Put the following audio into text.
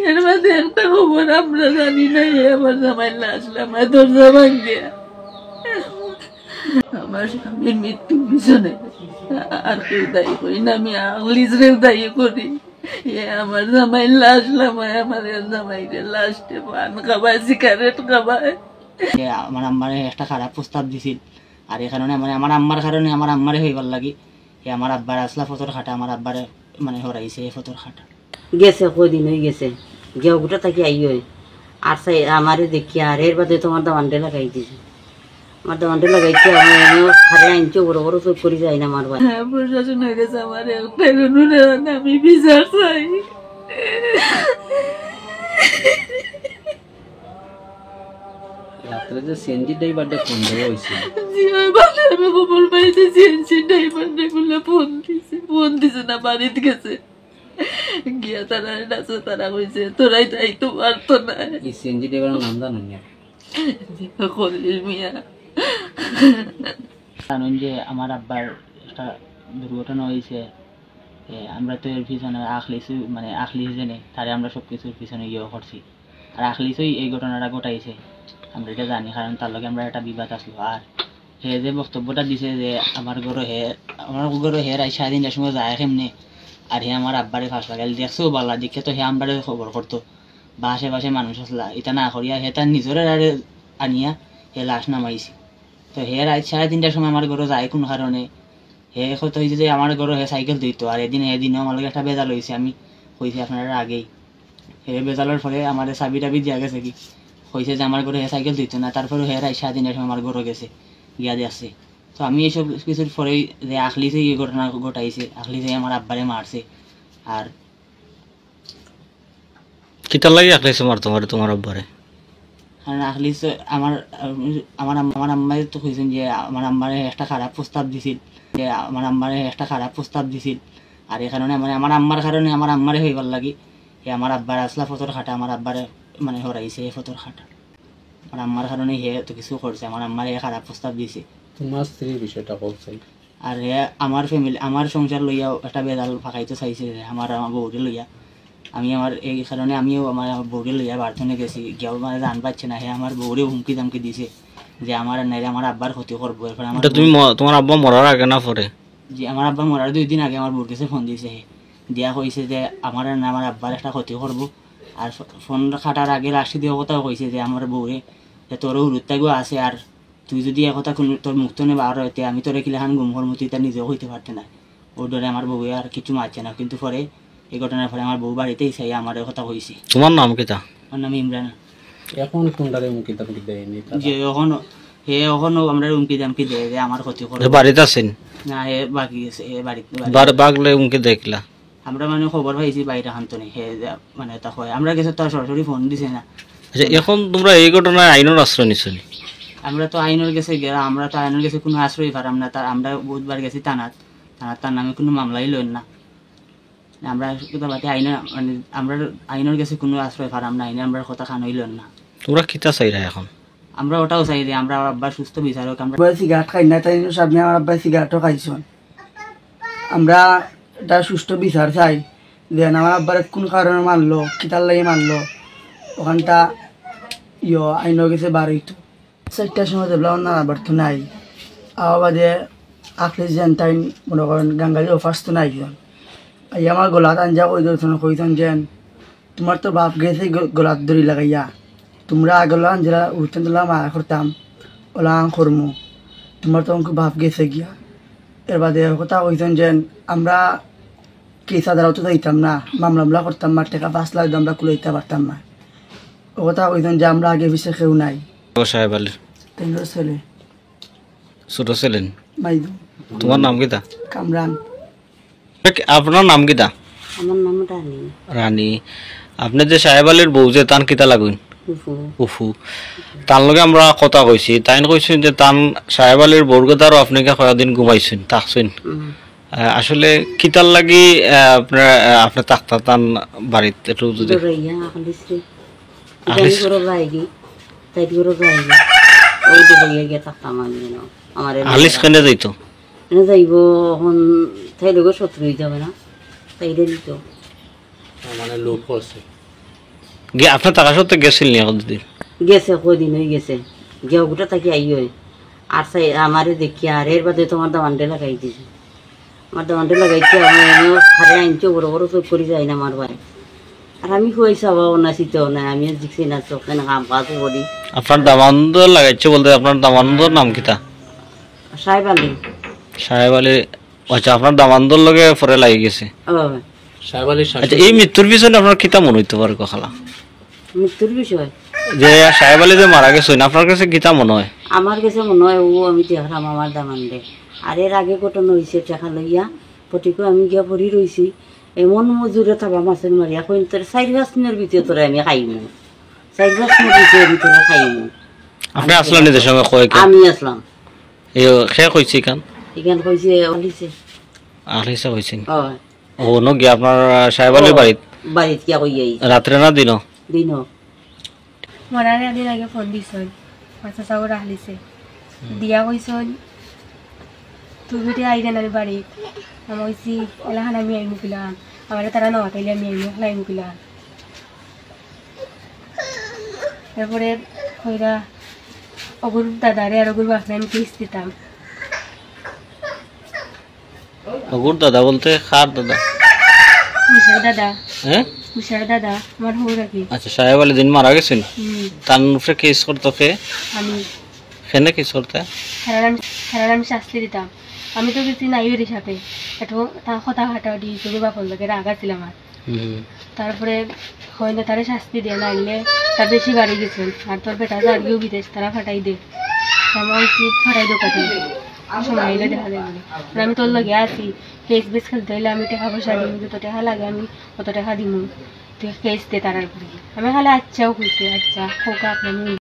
এর মধ্যে একটা খবর আমরা জানি না, আমার জামাই লাশ আমার দরজা ভাঙিয়া আমার স্বামীর মৃত্যুর পিছনে আর কেউ দায়ী করি না, আমি আংলিজরেও দায়ী করি। আমার জামাই লাশ লামায়, আমার জামাইকে লাশটে পান খাবায়, সিগারেট খাবায়। আমার আম্মারে একটা খারাপ প্রস্তাব দিছিল, আর এই কারণে মানে আমার আম্মার কারণে আমার আম্মারে হইবার লাগি আমার আব্বার আসলা ফতর খাটা, আমার আব্বারে মানে হরাইছে এই ফতর খাটা। গেছে কদিন হয়ে গেছে, গেও গোটা থাকি আই হয় আর চাই আমারে দেখি, আর এর বাদে তোমার দামানটে লাগাই দিছে, আমার দামানটে লাগাইছে হারে আনছে বড় বড় চোখ করে যায় না আমার বাড়ি। প্রশাসন হয়ে গেছে আমার একটা আমি বিচার চাই। রাত্রে যে সিএনজি ড্রাইভারটা ফোন দেওয়া হয়েছিল, আমি খবর পাইছি সিএনজি ড্রাইভারটা গুলো ফোন দিছে না, বাড়িতে গেছে গিয়া তারা ডাকছে, তারা কইছে তোরাই তাই তো পারতো না। এই সিএনজি ড্রাইভারের নাম জানেন না? খলিল মিয়া। জানুন যে আমার আব্বার একটা দুর্ঘটনা হয়েছে, আমরা তো এর পিছনে আখলিস মানে আখলিস জেনে তারে আমরা সব কিছুর পিছনে গিয়েও করছি, আর আখলিসই এই ঘটনাটা ঘটাইছে আমরা এটা জানি, কারণ তার লগে আমরা একটা বিবাদ আসলো। আর হে যে বক্তব্যটা দিছে যে আমার ঘরে হের আই 3:30টার সময় যায় কেমনে, আর হে আমার আব্বারে ফাঁস লাগাইল দেখছো বালা দেখে, তো হে আমরা খবর করতো বা আশেপাশে মানুষ আসলা, এটা না করিয়া হে তার নিজের আনিয়া হে লাশ নামাইছে। তো হে রাত 3:30টার সময় আমার ঘরে যায় কোন কারণে, হে কত হয়েছে যে আমার ঘরে হে সাইকেল দিত, আর এদিনও আমার লগে একটা বেজাল হয়েছে, আমি কইছি আপনারা আগেই। হে বেজালের ফলে আমার চাবি টাবি দিয়া গেছে কি কইছে যে আমার ঘরে হে সাইকেল দিত না, তারপরে হে রাত 3:30টার সময় আমার ঘরে গেছে গিয়া দেখছে। তো আমি এইসব কিছুর পরেই যে আখলিসে এই ঘটনা ঘটাইছে, আখলিসে আমার আব্বারে মারছে। আর কিতার লাগি আখলিসে মারতো তোমার আব্বারে? কারণ আখলিস আমার আমার আমার আম্মাই তো কইছেন যে আমার আম্মারে একটা খারাপ প্রস্তাব দিছিল, আর এই কারণে মানে আমার আম্মার কারণে আমার আম্মারে হইবার লাগি আমার আব্বার আসলা ফতর খাটা, আমার আব্বারে মানে হরাইছে এই ফতর খাটা। আমার আম্মার কারণে হে তো কিছু করছে, আমার আম্মারে খারাপ প্রস্তাব দিছে। তোমার স্ত্রীর বিষয়টা বলছে, আর হে আমার ফ্যামিলি আমার সংসার লইয়াও একটা বেদাল ফাঁকাইতে চাইছে আমার বউরে লইয়া। আমি আমার এই কারণে আমিও আমার বউরে লইয়া বার্থনে গেছি, গিয়াও মানে জান পাচ্ছে না, হে আমার বউরে হুমকি দামকি দিছে যে আমার নাইলে আমার আব্বার ক্ষতি করবো। এরপরে আমার তুমি তোমার আব্বা মরার আগে না পরে? যে আমার আব্বা মরার 2 দিন আগে আমার বউর কাছে ফোন দিয়েছে, দিয়া কইছে যে আমার না আমার আব্বার একটা ক্ষতি করবো। আর ফোন কাটার আগে লাস্টে দিয়ে কথাও কইছে যে আমার বউরে যে তোরও হুরুত্তাগও আছে, আর তুই যদি একথা তোর মুক্ত নেই বার হইতে আমি তোর কিলাখান গুম করমতি তা নিজেও হইতে পারতে না। ওর ডরে আমার বউয়ে আর কিছু মারছে না, কিন্তু পরে এই ঘটনার পরে আমার বউ বাড়িতেই চাই আমার কথা কইছে। তোমার নাম কিতা? আমার নাম ইমরান। এখন কোনটারে মুখে দামকি দেয়নি যে এখনো আমরা উমকি দামকি দেয় যে আমার ক্ষতি করে। বাড়িতে আছেন না, হে বাকি গেছে, হে বাড়িতে বাগলে উমকি দেখলা? আমরা মানে খবর পাইছি বাইরে হানতো নেই, হে মানে তা হয় আমরা গেছে তো সরাসরি ফোন দিছে না। আচ্ছা, এখন তোমরা এই ঘটনায় আইনের আশ্রয় নিচ্ছ? আমরা তো আইনের গেছে গেলাম, আমরা তো আইনের গেছে কোনো আশ্রয় পারাম না। তার আমরা বুধবার গেছি থানাত, তার নামে কোনো মামলাই লইন না। আমরা কথা পাতি আইনের মানে আমরা আইনের গেছে কোনো আশ্রয় পারাম না, আইনে আমরা কথা খান হইলেন না। তোমরা কিতা চাইরা এখন? আমরা ওটাও চাই যে আমরা আব্বার সুস্থ বিচারক। আমরা সিগারেট খাই না, তাই সামনে আমার আব্বাই সিগারেটও খাইছেন। আমরা এটা সুষ্ঠু বিচার চাই যে আমার আব্বার কোন কারণে মারলো, কিতার লাগে মারলো, ওখানটা আইনের গেছে বার হইতো 4টার সময় দেখলাম না আবার তো নাই। আবার বাদে আখলে যেন তাই মনে করেন গাঙ্গালি অফার্স তো নাই জন এই আমার গোলাত আঞ্জা কই দিয়েছেন, কইতেন যেন তোমার তো বাপ গেছে গোলাত দড়ি লাগাইয়া, তোমরা আগলা আঞ্জা উঠতেন দিলাম আর করতাম ওলা করমু, তোমার তো অঙ্ক বাপ গেছে গিয়া। এর বাদে কথা কইতেন যেন আমরা কেস আদালতও যাইতাম না, মামলা করতাম না, টাকা 5 লাখ আমরা কুলাইতে পারতাম না। ও কথা কইতেন যে আমরা আগে পিছিয়ে কেউ নাই। সাহেব আলীর 3 ছেলে, ছোট ছিলেন? মাইদু। তোমার নাম কিতা? কামরান। আপনার নাম কিতা? আমার নাম রানী। রানী। আপনি যে সাহেব আলীর বউ যে তান কিতা লাগুন? উফু। তার লগে আমরা কথা কইছি, তাই কইছেন যে তান সাহেব আলীর বউর কথা আরো আপনাকে কয়েকদিন ঘুমাইছেন থাকছেন, আসলে কিতার লাগি আপনার তাক্তা তান বাড়িতে একটু যদি আলিস কেনে যাইতো যাইব এখন তাই লোক শত্রু হয়ে যাবে না, তাই দিত মানে লোক করছে গিয়ে আপনার টাকা সত্ত্বে গেছিল নি কতদিন? গেছে কদিন হয়ে গেছে গেও গোটা থাকি আই হয় আর সাই আমারে দেখি আর এর বাদে তোমার দামান্ডে লাগাই দিছে আমার দামান্ডে লাগাইছে আমার এনেও খারে আনছো বড় বড় চোখ করি যায় না আমার বাড়ি আর আমি হয়ে চাবাও না শীতেও না আমি দেখছি না চোখ না কাম কাজ করি আপনার দামানন্দ লাগাইছে বলতে আপনার দামানন্দর নাম কিতা? সাহেব আলী সাহেব আলী। আচ্ছা আপনার দামানন্দর লগে পরে লাগি গেছে। সাহেব আলীর আচ্ছা এই মৃত্যুর পিছনে আপনার কিতা মনে হইতে পারে কখালা? মৃত্যুর বিষয় যে সাহেব আলী যে মারা গেছেন আপনার কাছে কিতা মনে হয়? আমার কাছে মনে হয় ও আমি দেখলাম আমার দামান্ডে আর এর আগে ঘটনা হয়েছে টাকা লইয়া পটিকে আমি গিয়া পড়ি রয়েছি এমন মজুরে থাবা মাছের মারিয়া কইন তোর 4-5 দিনের ভিতরে তোরা আমি খাইমু 4-5 দিনের ভিতরে খাইমু। আপনি আসলেন নিজের সঙ্গে কয় কি? আমি আসলাম এ খে কইছি কান এখান কইছে অলিছে আহলিসা কইছেন। ও ও ন গিয়া আপনার সাহেব আলীর বাড়িত বাড়িত কিয়া কই আই রাত্রে না দিন? দিন মরার এদিন আগে ফোন দিছন মাছা চাউর আহলিছে দিয়া কইছন তুই বেটি আইরে না বাড়িত আমি কইছি এলাহান আমি আইমু কিলাম আমার তারা না হতাইলে আমি আইমু এখলা আইমু কিলাম তারপরে কইরা অগুর দাদারে আর অগুর বাপরে আমি কিস্তি দিতাম অগুর দাদা বলতে কার দাদা? মুশার দাদা হ্যাঁ মুশার দাদা আমার হৌ রাখি আচ্ছা সাহেব আলী দিন মারা গেছেন তার উপরে কেস করতো কে? আমি কেন কেস করতে? খেলার আমি শাস্তি দিতাম আমি তো কিছু নাই ওর সাথে একটু তার কথা হাঁটা দিয়েছিল বাপর লোকের রাগা ছিল আমার তারপরে হয় না তারা শাস্তি দিয়ে না আনলে তার বেশি বাড়ি গেছেন আর তোর বেটা যারিও বিদেশ তারা ফাটাই দে আমার উচিত ফাটাই দো কাটে সময় এলে দেখা যায় বলে আর আমি তোর লগে আছি কেস বেস খেলতে হইলে আমি টাকা পয়সা দিই যত টাকা লাগে আমি অত টাকা দিমু তুই কেস দে তারার করে আমি খালে আচ্ছাও খুঁজতে আচ্ছা হোক আপনি